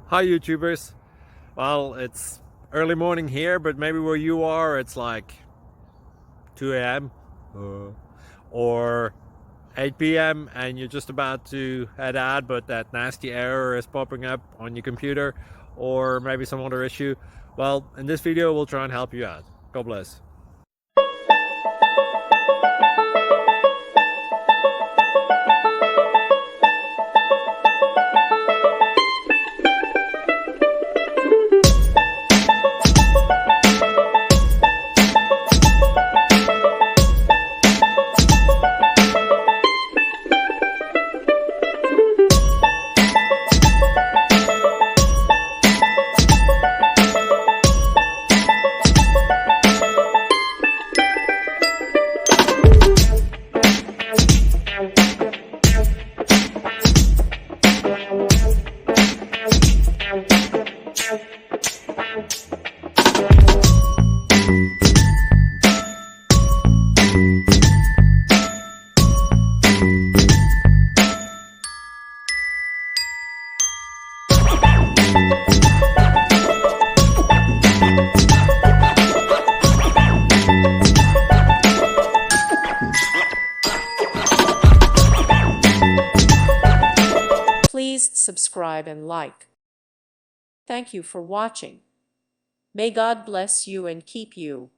Hi YouTubers. Well, it's early morning here, but maybe where you are it's like 2 a.m. Or 8 p.m. and you're just about to head out, but that nasty error is popping up on your computer, or maybe some other issue. Well, in this video we'll try and help you out. God bless. Please subscribe and like. Thank you for watching. May God bless you and keep you.